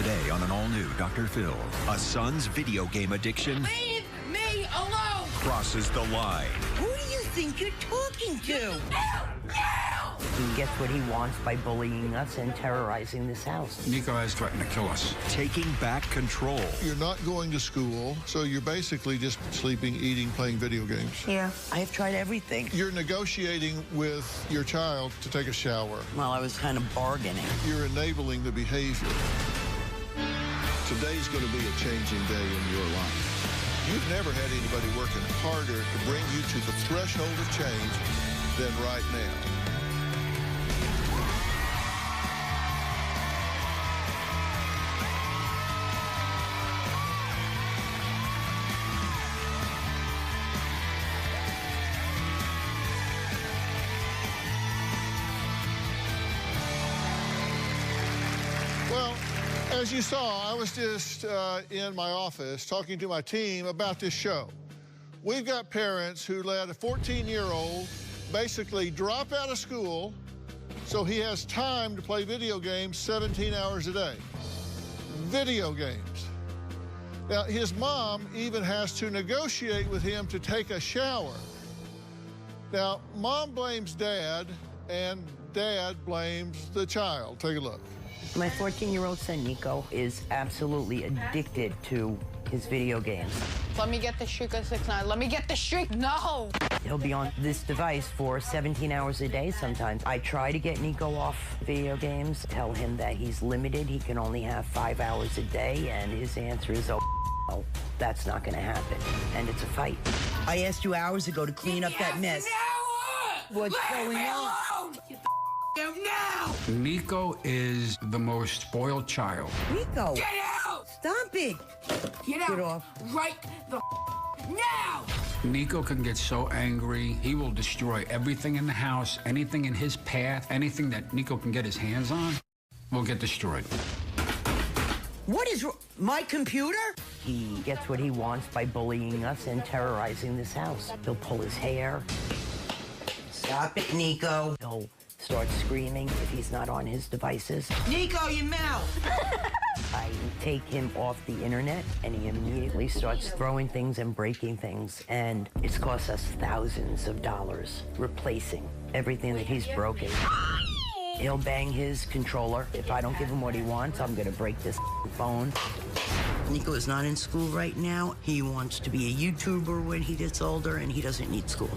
Today on an all-new Dr. Phil, a son's video game addiction Leave me alone! crosses the line. Who do you think you're talking to? He gets what he wants by bullying us and terrorizing this house. Nico has threatened to kill us. Taking back control. You're not going to school, so you're basically just sleeping, eating, playing video games. Yeah. I have tried everything. You're negotiating with your child to take a shower. Well, I was kind of bargaining. You're enabling the behavior. Today's going to be a changing day in your life. You've never had anybody working harder to bring you to the threshold of change than right now. Well, as you saw, I was just in my office talking to my team about this show. We've got parents who let a 14-year-old basically drop out of school so he has time to play video games 17 hours a day. Video games. Now, his mom even has to negotiate with him to take a shower. Now, mom blames dad, and dad blames the child. Take a look. My 14-year-old son, Nico, is absolutely addicted to his video games. Let me get the streak of 6'9". Let me get the streak. No! He'll be on this device for 17 hours a day sometimes. I try to get Nico off video games, tell him that he's limited. He can only have 5 hours a day, and his answer is, oh, no, that's not going to happen. And it's a fight. I asked you hours ago to clean up that mess. What's going on? Now! Nico is the most spoiled child. Nico, Get out! stop it. Get out! Get off. Right the now! Nico can get so angry, he will destroy everything in the house, anything in his path, anything that Nico can get his hands on will get destroyed. What is my computer? He gets what he wants by bullying us and terrorizing this house. He'll pull his hair. Stop it, Nico. He'll start screaming if he's not on his devices. Nico, your mouth. I take him off the internet, and he immediately starts throwing things and breaking things, and it's cost us thousands of dollars replacing everything that he's broken. He'll bang his controller. If I don't give him what he wants, I'm gonna break this phone. Nico is not in school right now. He wants to be a YouTuber when he gets older, and he doesn't need school.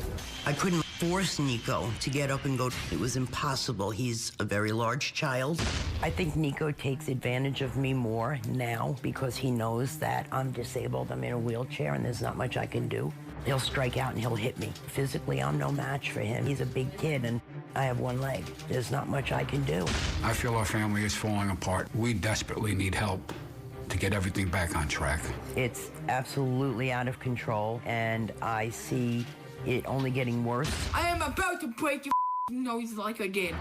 I couldn't force Nico to get up and go. It was impossible. He's a very large child. I think Nico takes advantage of me more now because he knows that I'm disabled, I'm in a wheelchair, and there's not much I can do. He'll strike out and he'll hit me. Physically, I'm no match for him. He's a big kid, and I have one leg. There's not much I can do. I feel our family is falling apart. We desperately need help to get everything back on track. It's absolutely out of control, and I see it only getting worse. I am about to break your nose like I did.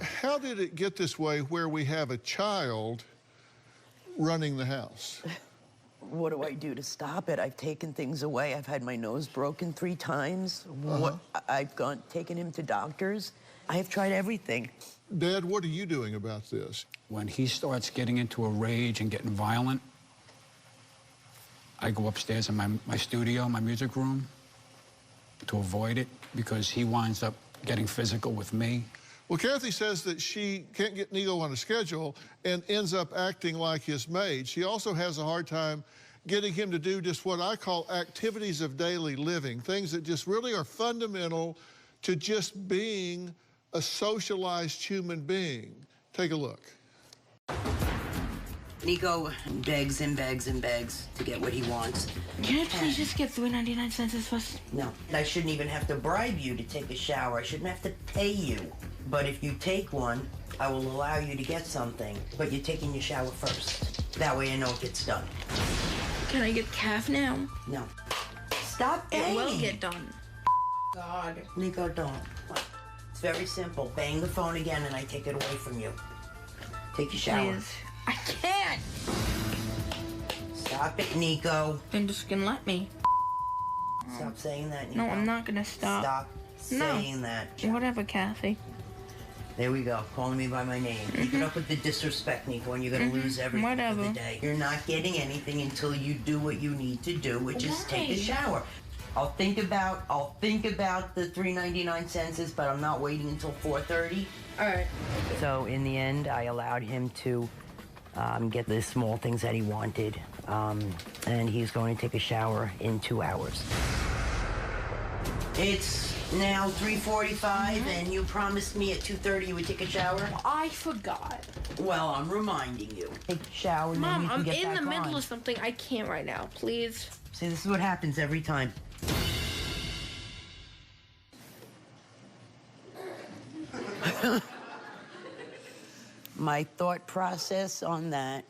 How did it get this way where we have a child running the house? What do I do to stop it? I've taken things away. I've had my nose broken 3 times. I've taken him to doctors. I have tried everything. Dad, what are you doing about this? When he starts getting into a rage and getting violent, I go upstairs in my studio, my music room, to avoid it, because he winds up getting physical with me. Well, Kathy says that she can't get Nico on a schedule and ends up acting like his maid. She also has a hard time getting him to do just what I call activities of daily living, things that just really are fundamental to just being a socialized human being. Take a look. Nico begs and begs and begs to get what he wants. Can I please just get 3.99 cents first? No, I shouldn't even have to bribe you to take a shower. I shouldn't have to pay you. But if you take one, I will allow you to get something. But you're taking your shower first. That way I know it gets done. Can I get calf now? No. Stop banging. It will get done. God. Nico, don't. It's very simple. Bang the phone again and I take it away from you. Take your shower. Please. I can't. Stop it, Nico. Then just gonna let me. Stop saying that, Nico. No, I'm not gonna stop. Stop saying that. Whatever, Kathy. There we go, calling me by my name. Keep it up with the disrespect, Nico, and you're gonna lose everything for the day. You're not getting anything until you do what you need to do, which is take a shower. I'll think about the $3.99 census, but I'm not waiting until 4:30. All right. So in the end, I allowed him to get the small things that he wanted, and he's going to take a shower in 2 hours. It's now 3:45, and you promised me at 2:30 you would take a shower? I forgot. Well, I'm reminding you. Take a shower, and then Mom, you can I'm get in back the middle on. of something. I can't right now. Please. See, this is what happens every time. My thought process on that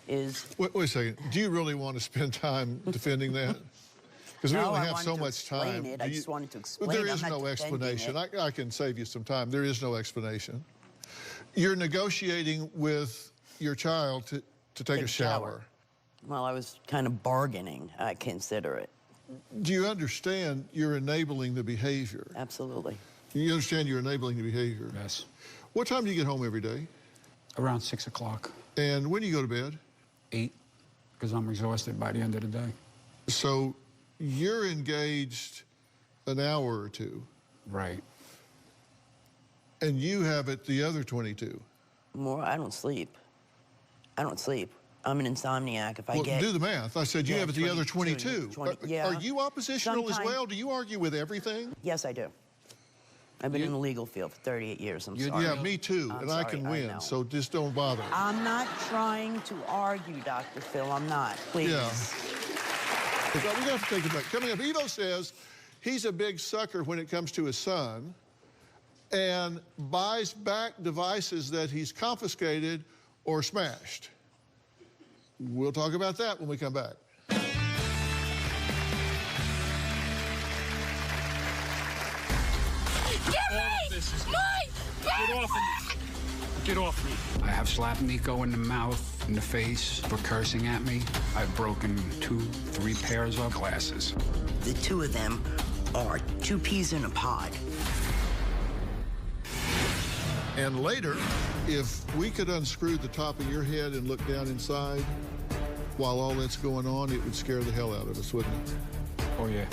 is... Wait a second. Do you really want to spend time defending that? Because we only have so much time. I just wanted to explain. There is no explanation. I can save you some time. There is no explanation. You're negotiating with your child to take a shower. Well, I was kind of bargaining, I consider it. Do you understand you're enabling the behavior? Absolutely. You understand you're enabling the behavior? Yes. What time do you get home every day? Around 6 o'clock. And when do you go to bed? 8, because I'm exhausted by the end of the day. So you're engaged an hour or two. Right. And you have it the other 22. More, I don't sleep. I don't sleep. I'm an insomniac. If I Well, get... do the math. I said you have it the other 22. 20, yeah. Are you oppositional as Sometime- well? Do you argue with everything? Yes, I do. I've been in the legal field for 38 years. I'm sorry. Yeah, me too. I'm and sorry, I can I win, know. so just don't bother. I'm not trying to argue, Dr. Phil. I'm not. Please. Yeah. We're going to have to take it back. Coming up, Evo says he's a big sucker when it comes to his son and buys back devices that he's confiscated or smashed. We'll talk about that when we come back. Get off of me! Get off me! I have slapped Nico in the mouth, in the face for cursing at me. I've broken 2, 3 pairs of glasses. The two of them are 2 peas in a pod. And later, if we could unscrew the top of your head and look down inside while all that's going on, it would scare the hell out of us, wouldn't it? Oh, yeah.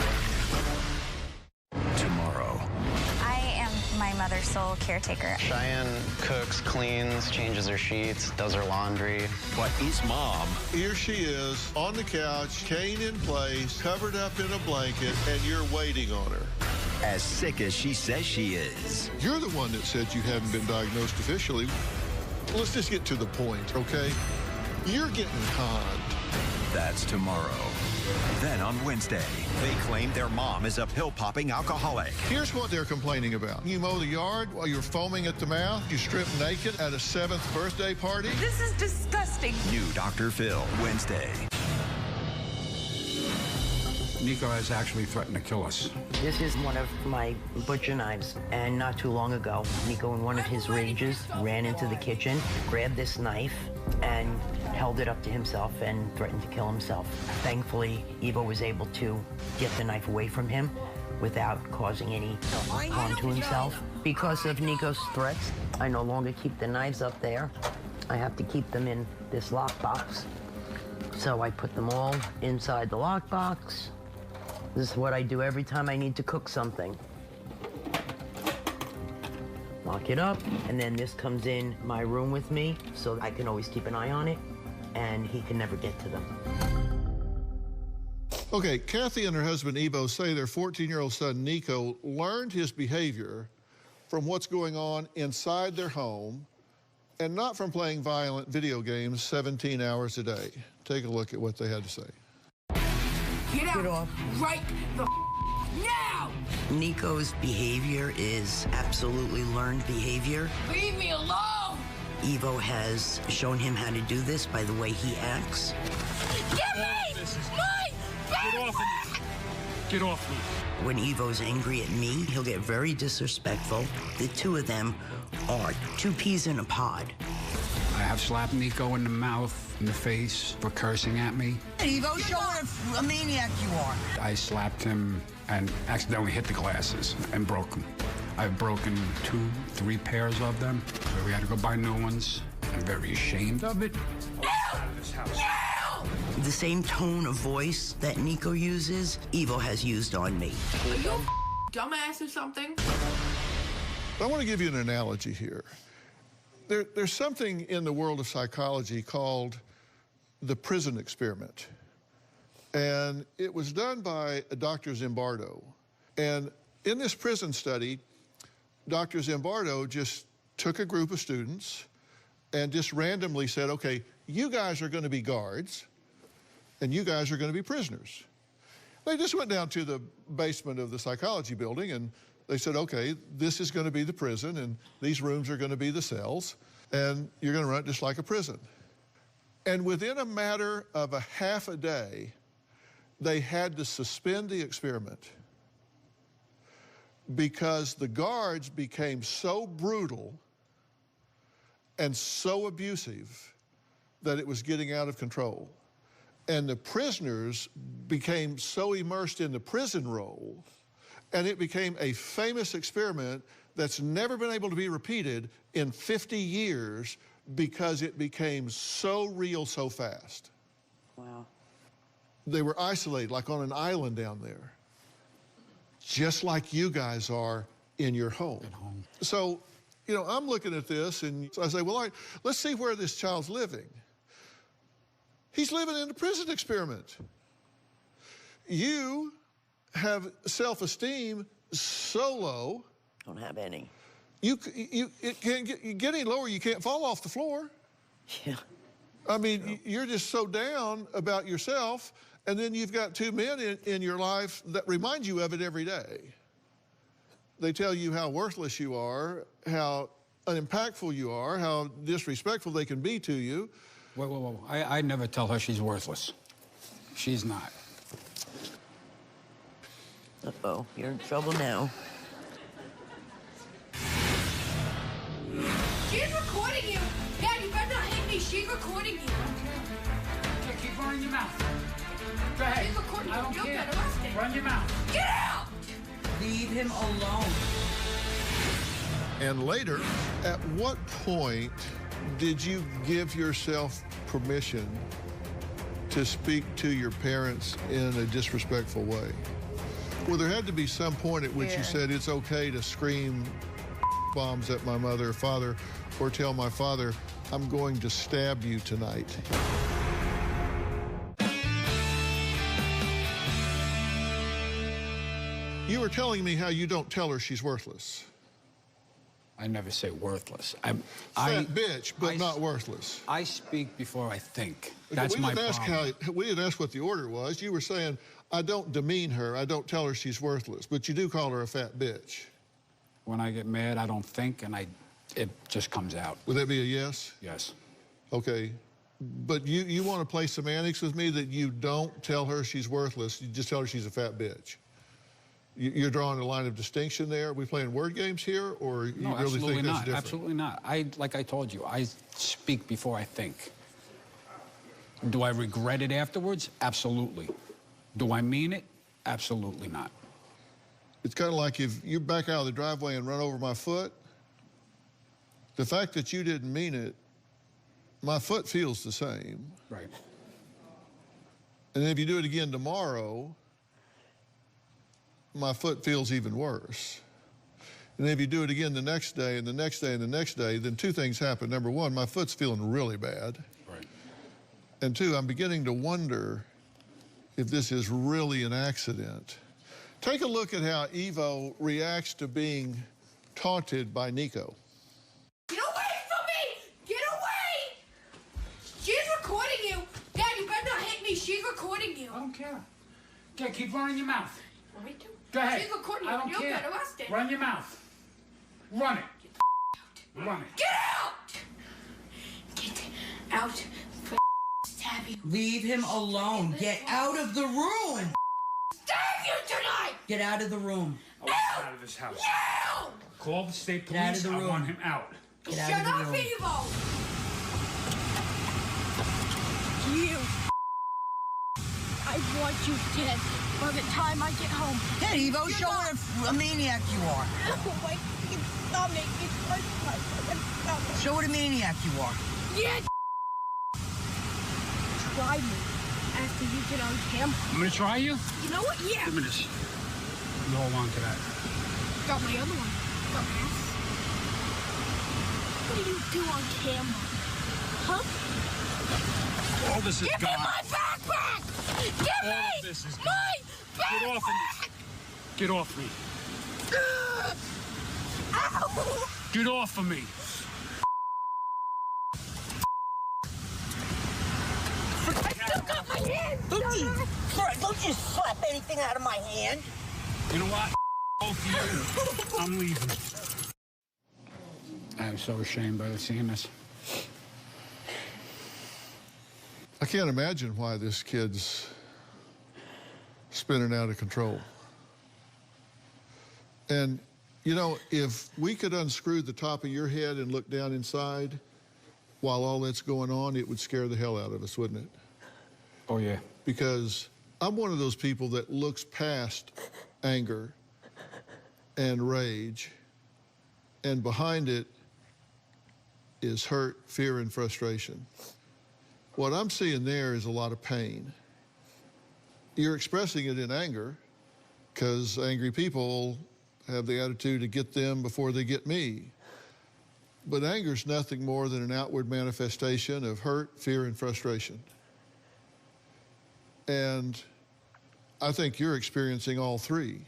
Tomorrow. I am my mother's sole caretaker. Cheyenne cooks, cleans, changes her sheets, does her laundry. But is Mom Here she is on the couch, cane in place, covered up in a blanket, and you're waiting on her. as sick as she says she is? You're the one that said you hadn't been diagnosed officially. Let's just get to the point, okay? You're getting conned. That's tomorrow. Then on Wednesday, they claim their mom is a pill-popping alcoholic. Here's what they're complaining about. You mow the yard while you're foaming at the mouth. You strip naked at a 7th birthday party. This is disgusting. New Dr. Phil, Wednesday. Nico has actually threatened to kill us. This is one of my butcher knives, and not too long ago, Nico, in one of his rages, ran into the kitchen, grabbed this knife, and held it up to himself and threatened to kill himself. Thankfully, Evo was able to get the knife away from him without causing any harm to himself. Because of Nico's threats, I no longer keep the knives up there. I have to keep them in this lockbox. So I put them all inside the lockbox. This is what I do every time I need to cook something. Lock it up, and then this comes in my room with me, so I can always keep an eye on it, and he can never get to them. Okay, Kathy and her husband Evo say their 14-year-old son Nico learned his behavior from what's going on inside their home and not from playing violent video games 17 hours a day. Take a look at what they had to say. Get out. Get off. Right the now. Nico's behavior is absolutely learned behavior. Leave me alone. Evo has shown him how to do this by the way he acts. Get me. Get off me! Get off me! When Evo's angry at me, he'll get very disrespectful. The two of them are 2 peas in a pod. I have slapped Nico in the mouth, in the face for cursing at me. Evo, show what a maniac you are. I slapped him and accidentally hit the glasses and broke them. I've broken 2, 3 pairs of them. So we had to go buy new ones. I'm very ashamed of it. Out of this house. The same tone of voice that Nico uses, Evo has used on me. Are you a dumbass or something? I want to give you an analogy here. There's something in the world of psychology called the prison experiment. And it was done by Dr. Zimbardo. And in this prison study, Dr. Zimbardo just took a group of students and just randomly said, okay, you guys are going to be guards, and you guys are going to be prisoners. They just went down to the basement of the psychology building, and they said, okay, this is going to be the prison, and these rooms are going to be the cells, and you're going to run it just like a prison. And within a matter of a half a day, they had to suspend the experiment because the guards became so brutal and so abusive that it was getting out of control. And the prisoners became so immersed in the prison role, and it became a famous experiment that's never been able to be repeated in 50 years because it became so real so fast. Wow. They were isolated, like on an island down there, just like you guys are in your home. At home. So, you know, I'm looking at this, and I say, well, all right, let's see where this child's living. He's living in the prison experiment. You have self-esteem so low. Don't have any. It can't get any lower, you can't fall off the floor. Yeah. I mean, you're just so down about yourself, and then you've got 2 men in your life that remind you of it every day. They tell you how worthless you are, how unimpactful you are, how disrespectful they can be to you. Whoa. I never tell her she's worthless. She's not. Uh-oh, you're in trouble now. She's recording you! Dad, you better not hit me! She's recording you! Okay, keep running your mouth. Go ahead. She's recording you! I don't You'll care. get arrested! Run your mouth. Get out! Leave him alone. And later, at what point did you give yourself permission to speak to your parents in a disrespectful way? Well, there had to be some point at which you said it's okay to scream bombs at my mother or father, or tell my father, I'm going to stab you tonight. You were telling me how you don't tell her she's worthless. I never say worthless. Fat bitch, but not worthless. I speak before I think. That's my problem. We didn't ask what the order was. You were saying, I don't demean her. I don't tell her she's worthless. But you do call her a fat bitch. When I get mad, I don't think, and it just comes out. Would that be a yes? Yes. Okay. But you want to play semantics with me that you don't tell her she's worthless. You just tell her she's a fat bitch. You're drawing a line of distinction there. Are we playing word games here, or you No, really think that's different? Absolutely not. Like I told you, I speak before I think. Do I regret it afterwards? Absolutely. Do I mean it? Absolutely not. It's kind of like if you back out of the driveway and run over my foot, the fact that you didn't mean it, my foot feels the same. Right. And then if you do it again tomorrow, my foot feels even worse. And if you do it again the next day and the next day and the next day, then 2 things happen. Number 1, my foot's feeling really bad. Right. And 2, I'm beginning to wonder if this is really an accident. Take a look at how Evo reacts to being taunted by Nico. Get away from me! Get away! She's recording you! Dad, you better not hit me! She's recording you! I don't care. Okay, keep running your mouth. Want me to? Go ahead. She's recording I you don't and you'll care. get arrested. Run your mouth. Run it. Run it. Get out! Get out! Stab you. Leave him alone. Get out of the room. Stab you tonight! Get out of the room. I want him out of this house. No! Call the state Get out of police. the I room. want him out. Get out Shut of the up, room. Evo! You. I want you dead by the time I get home. Hey, Evo, show what a maniac you are. Oh, my fucking stomach. It's my fucking stomach. Show what a maniac you are. Yeah. Try me after you get on camera. I'm gonna try you? You know what? Yeah. Give me this. You hold on to that. Got my other one. Dumbass. What do you do on camera? Huh? All this is Give gone. me my backpack! Give All me of this is gone. my backpack! Get off of me. Get off me. Ow! Get off of me. I still got my hand! Don't you slap anything out of my hand. You know what? Both of you. I'm leaving. I'm so ashamed by seeing this. I can't imagine why this kid's spinning out of control. And, you know, if we could unscrew the top of your head and look down inside while all that's going on, it would scare the hell out of us, wouldn't it? Oh, yeah. Because I'm one of those people that looks past anger and rage, and behind it is hurt, fear, and frustration. What I'm seeing there is a lot of pain. You're expressing it in anger, because angry people have the attitude to get them before they get me. But anger's nothing more than an outward manifestation of hurt, fear, and frustration. And I think you're experiencing all three.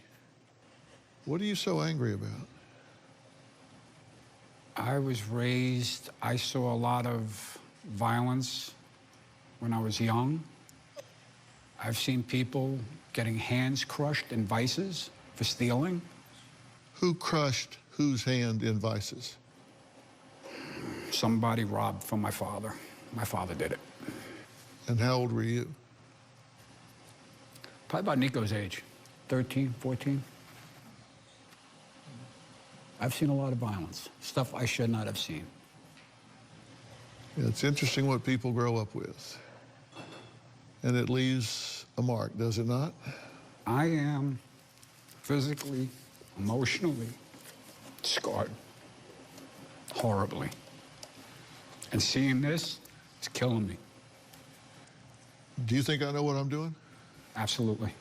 What are you so angry about? I was raised, I saw a lot of violence when I was young. I've seen people getting hands crushed in vices for stealing. Who crushed whose hand in vices? Somebody robbed from my father. My father did it. And how old were you? Probably about Nico's age, 13, 14. I've seen a lot of violence, stuff I should not have seen. Yeah, it's interesting what people grow up with. And it leaves a mark, does it not? I am physically, emotionally scarred, horribly. And seeing this, it's killing me. Do you think I know what I'm doing? Absolutely.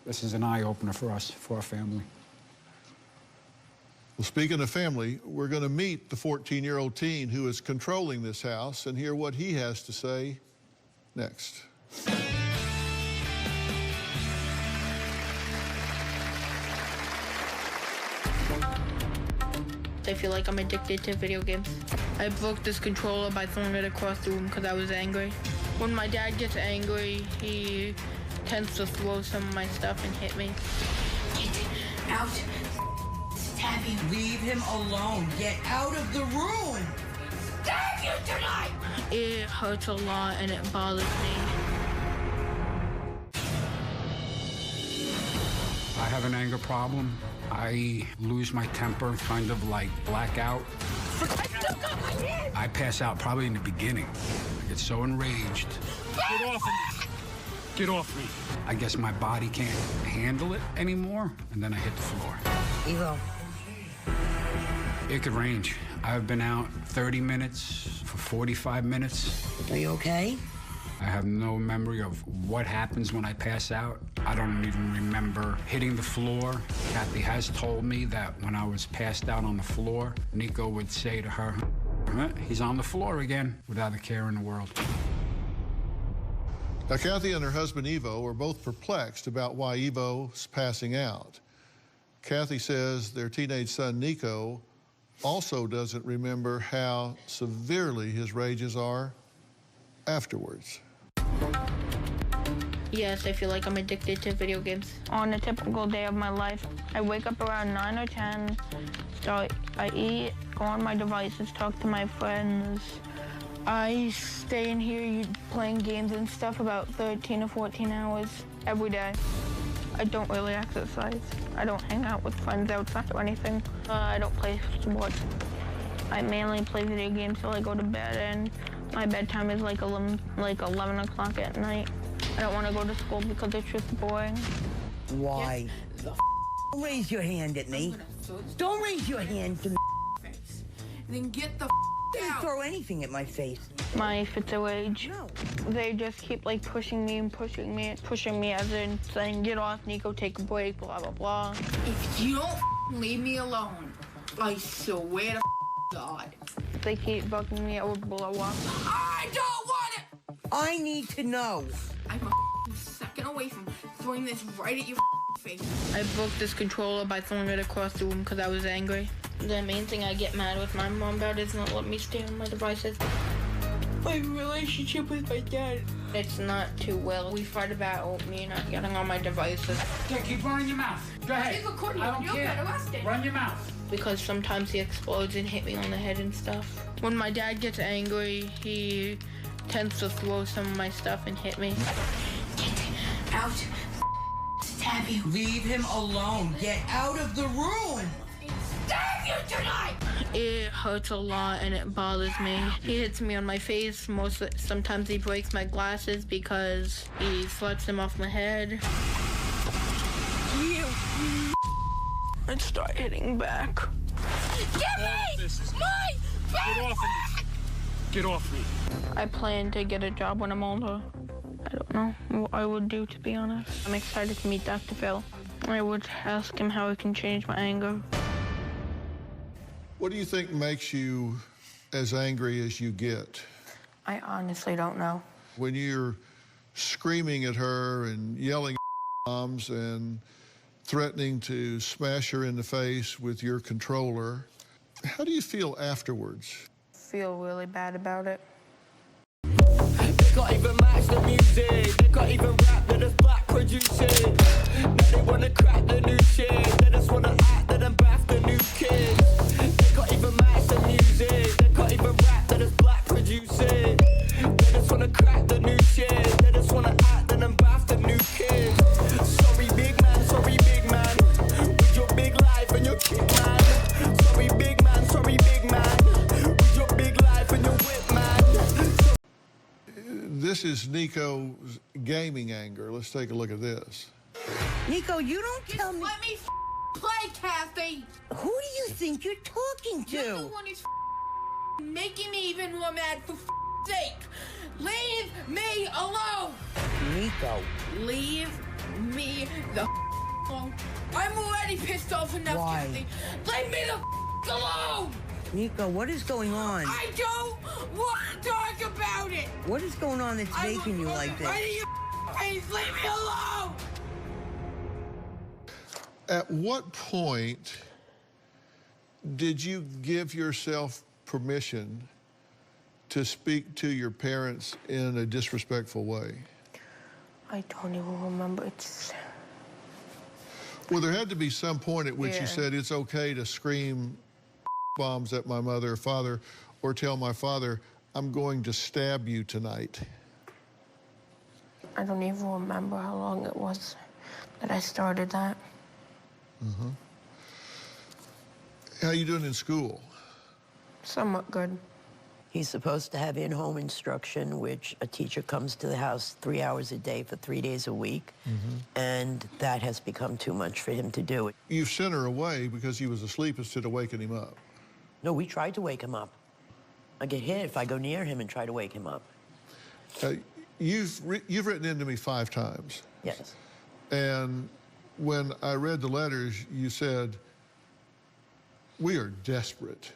This is an eye-opener for us, for our family. Well, speaking of family, we're going to meet the 14-year-old teen who is controlling this house and hear what he has to say next. I feel like I'm addicted to video games. I broke this controller by throwing it across the room because I was angry. When my dad gets angry, he tends to throw some of my stuff and hit me. Get out. Stab him. Leave him alone. Get out of the room. Stab you tonight. It hurts a lot and it bothers me. I have an anger problem. I lose my temper, kind of like blackout. I pass out probably in the beginning. I get so enraged. Get off of me. Get off me. I guess my body can't handle it anymore, and then I hit the floor. Evo. It could range. I've been out 30 minutes for 45 minutes. Are you okay? I have no memory of what happens when I pass out. I don't even remember hitting the floor. Kathy has told me that when I was passed out on the floor, Nico would say to her, he's on the floor again, without a care in the world. Now, Kathy and her husband, Evo, are both perplexed about why Evo's passing out. Kathy says their teenage son, Nico, also doesn't remember how severely his rages are afterwards. Yes, I feel like I'm addicted to video games. On a typical day of my life, I wake up around 9 or 10, I eat, go on my devices, talk to my friends. I stay in here playing games and stuff about 13 or 14 hours every day. I don't really exercise. I don't hang out with friends outside or anything. I don't play sports. I mainly play video games till I go to bed, and my bedtime is like 11 o'clock at night. I don't want to go to school because it's just boring. Why? Don't raise your hand at me. Don't raise your hand to me. Then get the Don't throw anything at my face. My fits of rage. No. They just keep like pushing me as in saying, get off, Nico, take a break, blah, blah, blah. If you don't leave me alone, I swear to God. If they keep bugging me, I will blow up. I don't want it! I need to know. I'm a second away from throwing this right at your face. I broke this controller by throwing it across the room because I was angry. The main thing I get mad with my mom about is not letting me stay on my devices. My relationship with my dad, it's not too well. We fight about me not getting on my devices. Okay, keep running your mouth. Go ahead. He's recording I don't you. care. Get arrested. Run your mouth. Because sometimes he explodes and hit me on the head and stuff. When my dad gets angry, he tends to throw some of my stuff and hit me. Get out. Stab you. Leave him alone. Get out of the room. Stab you tonight! It hurts a lot and it bothers me. He hits me on my face. Sometimes he breaks my glasses because he slaps them off my head. And start hitting back. Give me my Get off me. Get off me. I plan to get a job when I'm older. I don't know what I would do, to be honest. I'm excited to meet Dr. Phil. I would ask him how I can change my anger. What do you think makes you as angry as you get? I honestly don't know. When you're screaming at her and yelling at moms and threatening to smash her in the face with your controller, how do you feel afterwards? Feel really bad about it. They can't even match the music. They can't even rap that it's black producing. Now they wanna crack the new shit. They just wanna act that I'm bath the new kids. They can't even match the music. They can't even rap that it's black producing. They just wanna crack the new shit. They just wanna act that I'm bath the new kids. Sorry big man, sorry big man. With your big life and your kick man. Sorry big man, sorry big man. With your big life and your whip man. This is Nico's gaming anger. Let's take a look at this. Nico, you don't tell me. Let me play, Kathy. Who do you think you're talking You're the to? one who's making me even more mad for sake. Leave me alone. Nico. Leave me the alone. I'm already pissed off enough, Why? Kathy. Leave me the alone. Nico, what is going on? I don't want to talk about it. What is going on that's making you like this? Right in your face. Leave me alone. At what point did you give yourself permission to speak to your parents in a disrespectful way? I don't even remember. It's... Well, there had to be some point at which Yeah. you said it's okay to scream bombs at my mother or father or tell my father, I'm going to stab you tonight. I don't even remember how long it was that I started that. Mm-hmm. How you doing in school? Somewhat good. He's supposed to have in-home instruction, which a teacher comes to the house 3 hours a day for 3 days a week, and that has become too much for him to do. You've sent her away because he was asleep instead of waking him up. No, we tried to wake him up. I get hit if I go near him and try to wake him up. You've written into me 5 times. Yes. And when I read the letters, you said, we are desperate.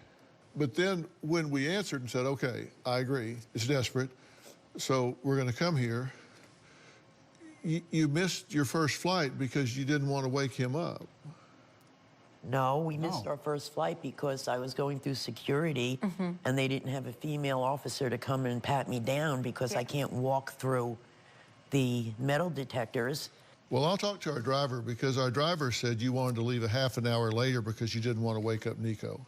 But then when we answered and said, okay, I agree, it's desperate, so we're going to come here, you missed your first flight because you didn't want to wake him up. No, we missed our first flight because I was going through security and they didn't have a female officer to come and pat me down because I can't walk through the metal detectors. Well, I'll talk to our driver because our driver said you wanted to leave a half an hour later because you didn't want to wake up Nico.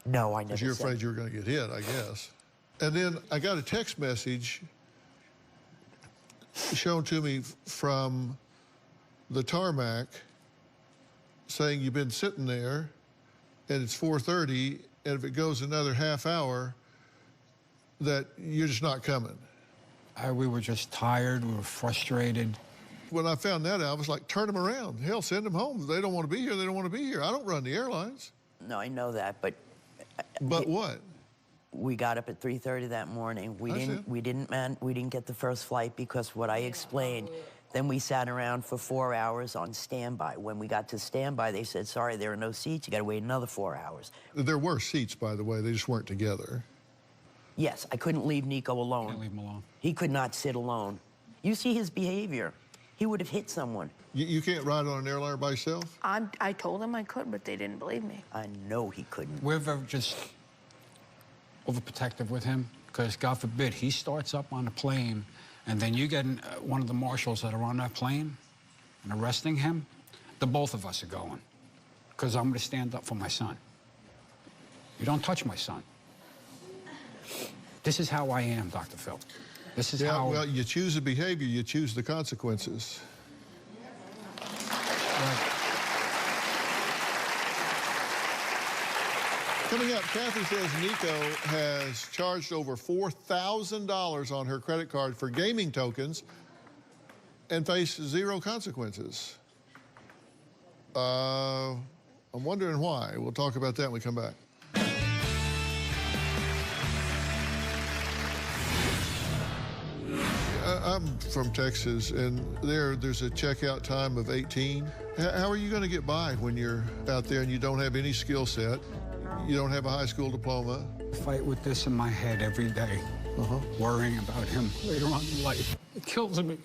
No, I never Because you're said. afraid you were going to get hit, I guess. And then I got a text message shown to me from the tarmac saying you've been sitting there and it's 4:30, and if it goes another half hour, that you're just not coming. We were just tired, we were frustrated. When I found that out, I was like, turn them around. Hell, send them home. If they don't want to be here, they don't want to be here. I don't run the airlines. No, I know that, but... But what? We got up at 3:30 that morning. We didn't get the first flight because what I explained. Then we sat around for 4 hours on standby. When we got to standby, they said, sorry, there are no seats. You got to wait another 4 hours. There were seats, by the way. They just weren't together. Yes, I couldn't leave Nico alone. Can't leave him alone. He could not sit alone. You see his behavior. He would have hit someone. You can't ride on an airliner by yourself? I told them I could, but they didn't believe me. I know he couldn't. We're just overprotective with him because, God forbid, he starts up on a plane and then you get one of the marshals that are on that plane and arresting him, the both of us are going because I'm going to stand up for my son. You don't touch my son. This is how I am, Dr. Phil. This is how... Well, you choose a behavior, you choose the consequences. Right. Coming up, Kathy says Nico has charged over $4,000 on her credit card for gaming tokens and faced zero consequences. I'm wondering why. We'll talk about that when we come back. I'm from Texas, and there's a checkout time of 18. How are you going to get by when you're out there and you don't have any skill set? You don't have a high school diploma? I fight with this in my head every day, worrying about him later on in life. It kills me.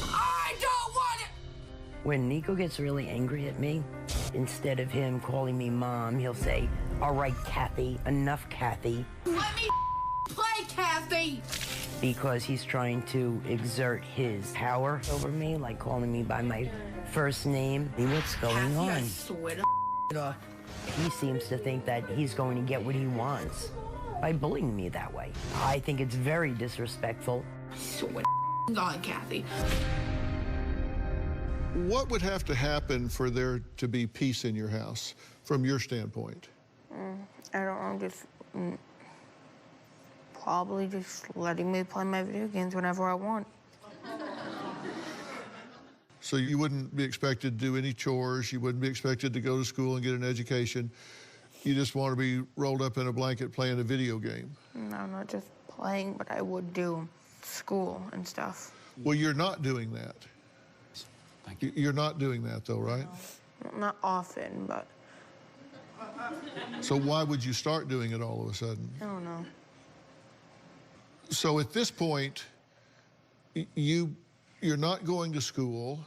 I don't want it! When Nico gets really angry at me, instead of him calling me Mom, he'll say, all right, Kathy, enough, Kathy. Let me play, Kathy! Because he's trying to exert his power over me, like calling me by my first name. What's going on? I swear to He seems to think that he's going to get what he wants by bullying me that way. I think it's very disrespectful. I swear to God, Kathy. What would have to happen for there to be peace in your house, from your standpoint? I don't know, just probably just letting me play my video games whenever I want. So you wouldn't be expected to do any chores, you wouldn't be expected to go to school and get an education. You just want to be rolled up in a blanket playing a video game. No, not just playing, but I would do school and stuff. Well, you're not doing that. Thank you. You're not doing that, though, right? No, not often, but... So why would you start doing it all of a sudden? I don't know. So at this point, you're not going to school,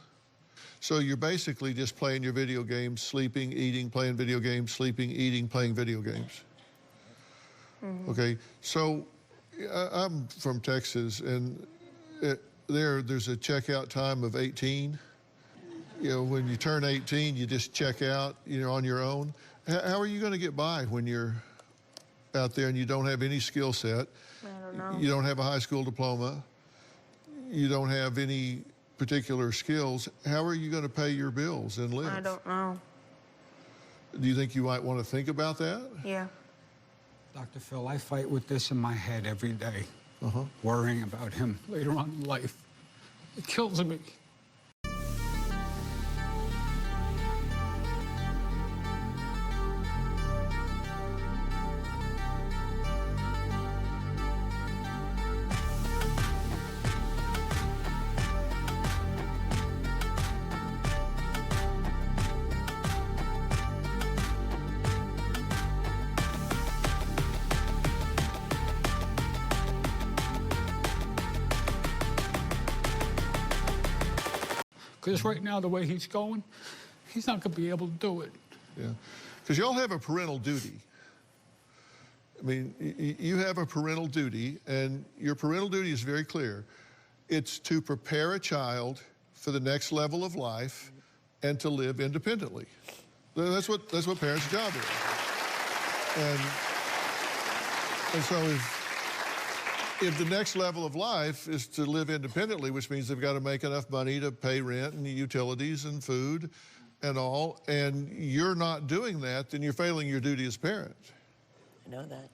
so you're basically just playing your video games, sleeping, eating, playing video games, sleeping, eating, playing video games. Okay, so I'm from Texas, and there's a checkout time of 18. You know, when you turn 18, you just check out, you know, on your own. How are you going to get by when you're out there and you don't have any skill set? I don't know. You don't have a high school diploma. You don't have any particular skills. How are you going to pay your bills and live? I don't know. Do you think you might want to think about that? Yeah. Dr. Phil, I fight with this in my head every day, worrying about him later on in life. It kills me. Because right now, the way he's going, he's not going to be able to do it. Yeah, because y'all have a parental duty. I mean, you have a parental duty, and your parental duty is very clear. It's to prepare a child for the next level of life and to live independently. That's what parents' job is. And so if the next level of life is to live independently, which means they've got to make enough money to pay rent and utilities and food and all, and you're not doing that, then you're failing your duty as parent. I know that.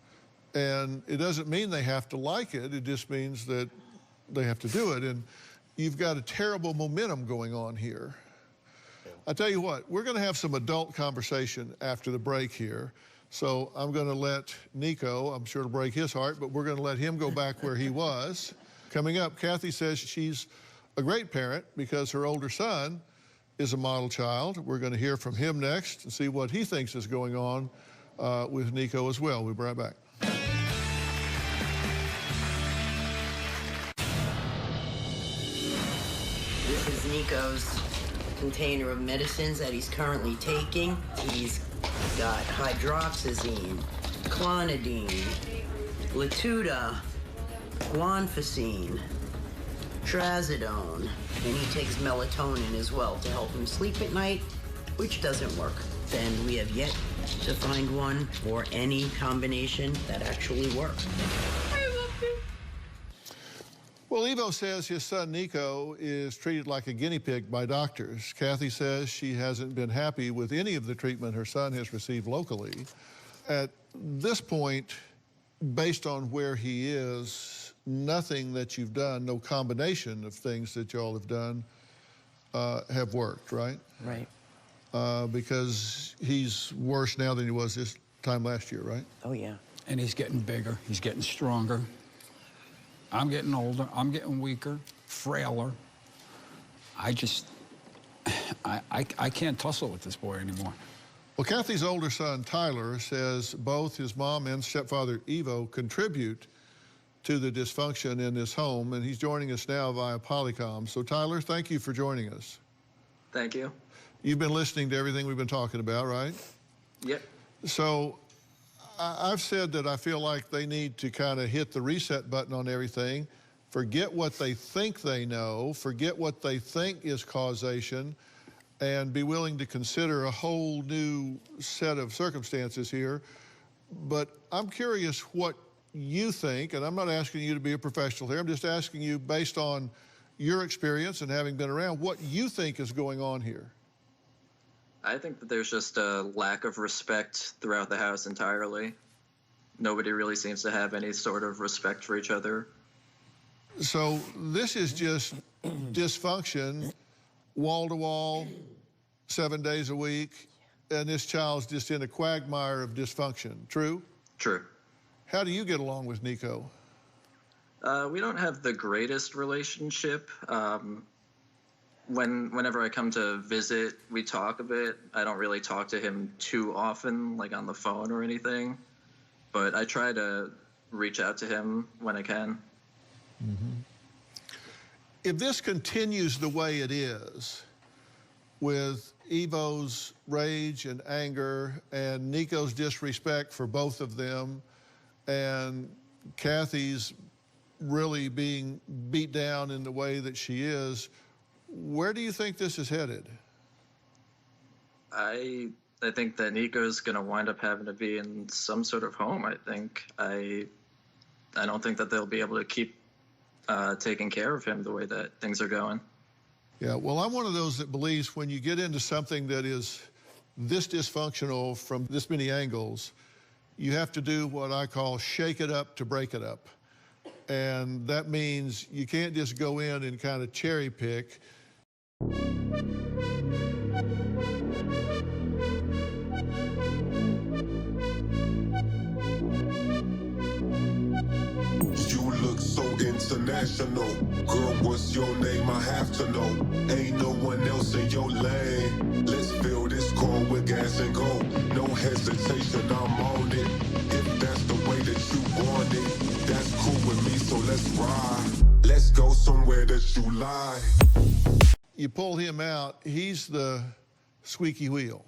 And it doesn't mean they have to like it. It just means that they have to do it. And you've got a terrible momentum going on here. I tell you what, we're going to have some adult conversation after the break here. So I'm going to let Nico, I'm sure it'll break his heart, but we're going to let him go back where he was. Coming up, Kathy says she's a great parent because her older son is a model child. We're going to hear from him next and see what he thinks is going on with Nico as well. We'll be right back. This is Nico's container of medicines that he's currently taking. He's got hydroxyzine, clonidine, Latuda, guanfacine, trazodone, and he takes melatonin as well to help him sleep at night, which doesn't work. And we have yet to find one or any combination that actually works. Well, Evo says his son Nico is treated like a guinea pig by doctors. Kathy says she hasn't been happy with any of the treatment her son has received locally. At this point, based on where he is, nothing that you've done, no combination of things that y'all have done have worked, right? Right. Because he's worse now than he was this time last year, right? Oh, yeah. And he's getting bigger. He's getting stronger. I'm getting older. I'm getting weaker, frailer. I can't tussle with this boy anymore. Well, Kathy's older son, Tyler, says both his mom and stepfather, Evo, contribute to the dysfunction in this home, and he's joining us now via Polycom. So, Tyler, thank you for joining us. Thank you. You've been listening to everything we've been talking about, right? Yep. So, I've said that I feel like they need to kind of hit the reset button on everything, forget what they think they know, forget what they think is causation, and be willing to consider a whole new set of circumstances here. But I'm curious what you think, and I'm not asking you to be a professional here, I'm just asking you based on your experience and having been around, what you think is going on here. I think that there's just a lack of respect throughout the house entirely. Nobody really seems to have any sort of respect for each other. So this is just dysfunction, wall to wall, 7 days a week, and this child's just in a quagmire of dysfunction. True? True. How do you get along with Nico? We don't have the greatest relationship. Whenever I come to visit, we talk a bit. I don't really talk to him too often, like on the phone or anything, but I try to reach out to him when I can. Mm-hmm. If this continues the way it is, with Evo's rage and anger and Nico's disrespect for both of them and Kathy's really being beat down in the way that she is, where do you think this is headed? I think that Nico's going to wind up having to be in some sort of home, I think. I don't think that they'll be able to keep taking care of him the way that things are going. Yeah, well, I'm one of those that believes when you get into something that is this dysfunctional from this many angles, you have to do what I call shake it up to break it up. And that means you can't just go in and kind of cherry pick. You look so international. Girl, what's your name? I have to know. Ain't no one else in your lane. Let's fill this car with gas and go. No hesitation, I'm on it. If that's the way that you want it, that's cool with me, so let's ride. Let's go somewhere that you lie. You pull him out, he's the squeaky wheel.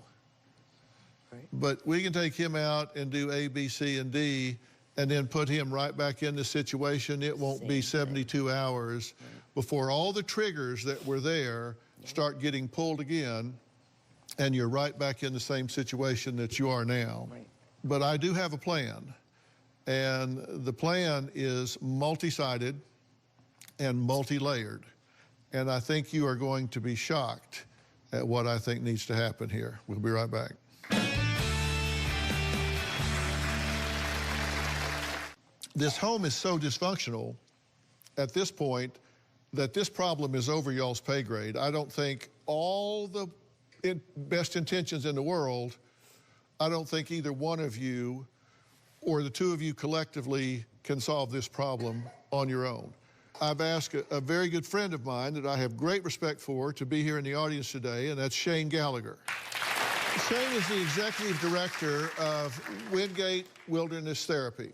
Right. But we can take him out and do A, B, C, and D, and then put him right back in the situation. It won't be 72 hours before all the triggers that were there start getting pulled again, and you're right back in the same situation that you are now. Right. But I do have a plan, and the plan is multi-sided and multi-layered. And I think you are going to be shocked at what I think needs to happen here. We'll be right back. This home is so dysfunctional at this point that this problem is over y'all's pay grade. I don't think all the best intentions in the world, I don't think either one of you or the two of you collectively can solve this problem on your own. I've asked a very good friend of mine that I have great respect for to be here in the audience today, and that's Shane Gallagher. Shane is the executive director of Wingate Wilderness Therapy.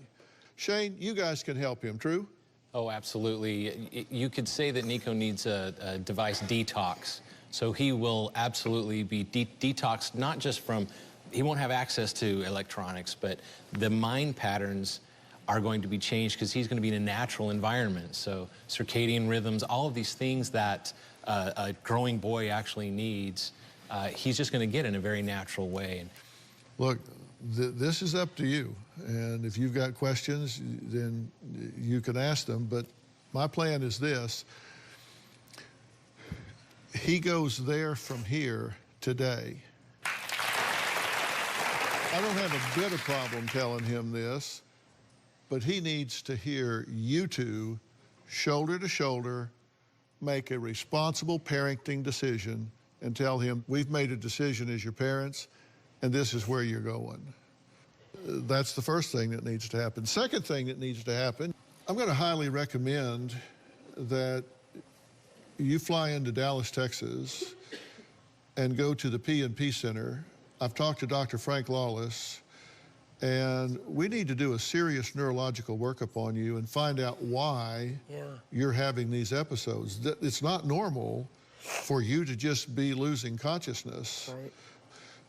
Shane, you guys can help him, true? Oh, absolutely. You could say that Nico needs a device detox. So he will absolutely be detoxed, not just from, he won't have access to electronics, but the mind patterns are going to be changed because he's going to be in a natural environment. So circadian rhythms, all of these things that a growing boy actually needs, he's just going to get in a very natural way. Look, this is up to you. And if you've got questions, then you can ask them. But my plan is this. He goes there from here today. I don't have a bit of problem telling him this, but he needs to hear you two, shoulder to shoulder, make a responsible parenting decision and tell him, we've made a decision as your parents, and this is where you're going. That's the first thing that needs to happen. Second thing that needs to happen, I'm going to highly recommend that you fly into Dallas, Texas, and go to the P&P Center. I've talked to Dr. Frank Lawless, and we need to do a serious neurological workup on you and find out why you're having these episodes. It's not normal for you to just be losing consciousness. Right.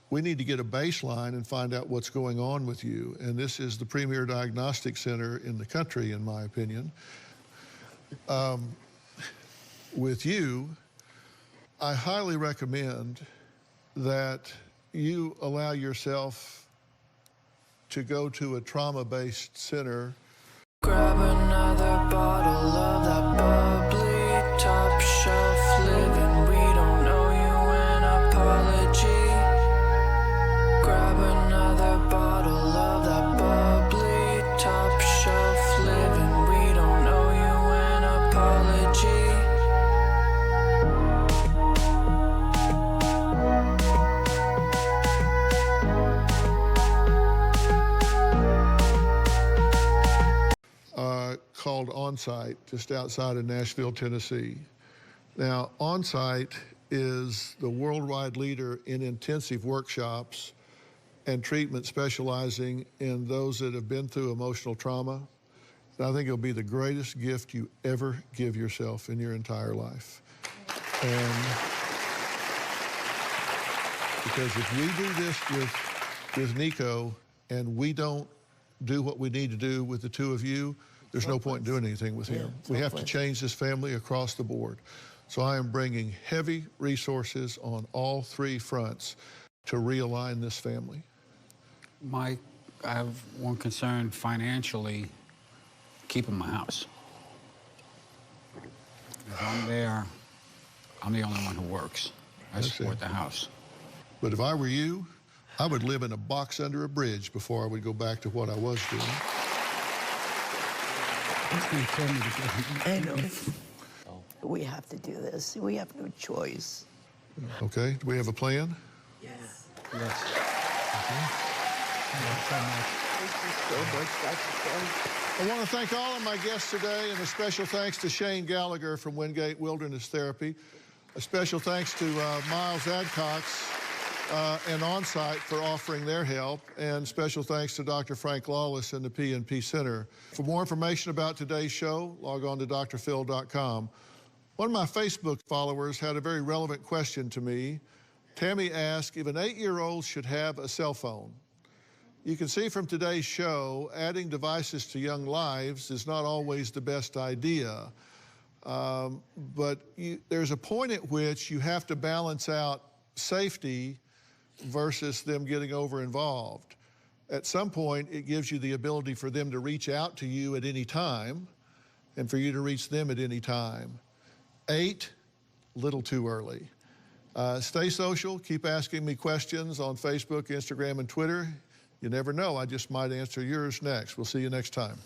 We need to get a baseline and find out what's going on with you. And this is the premier diagnostic center in the country, in my opinion. With you, I highly recommend that you allow yourself to go to a trauma-based center. Grab another bottle of that bubbly, top shelf living. We don't owe you an apology. Grab another bottle of that bubbly, top shelf living. We don't owe you an apology. Called Onsite, just outside of Nashville, Tennessee. Now, Onsite is the worldwide leader in intensive workshops and treatment specializing in those that have been through emotional trauma. And I think it'll be the greatest gift you ever give yourself in your entire life. And because if we do this with Nico and we don't do what we need to do with the two of you, there's no point in doing anything with him. We have to change this family across the board. So I am bringing heavy resources on all three fronts to realign this family. Mike, I have one concern financially, keeping my house. If I'm there, I'm the only one who works. I support the house. But if I were you, I would live in a box under a bridge before I would go back to what I was doing. I know. We have to do this. We have no choice. Okay, do we have a plan? Yes. Okay. I want to thank all of my guests today, and a special thanks to Shane Gallagher from Wingate Wilderness Therapy. A special thanks to Miles Adcox and Onsite for offering their help, and special thanks to Dr. Frank Lawless and the P&P Center. For more information about today's show, log on to drphil.com. One of my Facebook followers had a very relevant question to me. Tammy asked if an 8-year-old should have a cell phone. You can see from today's show, adding devices to young lives is not always the best idea. But there's a point at which you have to balance out safety versus them getting over-involved. At some point, it gives you the ability for them to reach out to you at any time and for you to reach them at any time. 8, little too early. Stay social. Keep asking me questions on Facebook, Instagram, and Twitter. You never know. I just might answer yours next. We'll see you next time.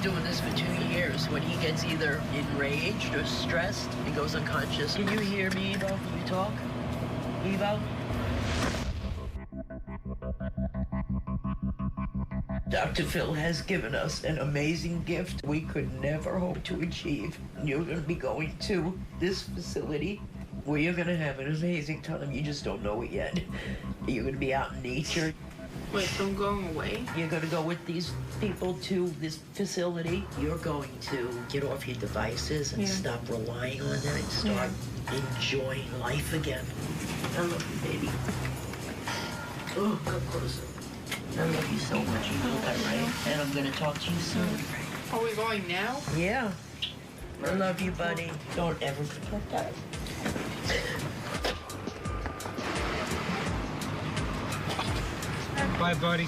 doing this for 2 years. When he gets either enraged or stressed, he goes unconscious. Can you hear me, Evo, when you talk? Evo? Dr. Phil has given us an amazing gift we could never hope to achieve. You're going to be going to this facility where you're going to have an amazing time. You just don't know it yet. You're going to be out in nature. Wait, so I'm going away? You're going to go with these people to this facility. You're going to get off your devices and stop relying on them and start enjoying life again. I love you, baby. Oh, come closer. I love you so much. You know that, right? And I'm going to talk to you soon. Are we going now? Yeah. I love you, buddy. Don't ever forget that. Bye, buddy.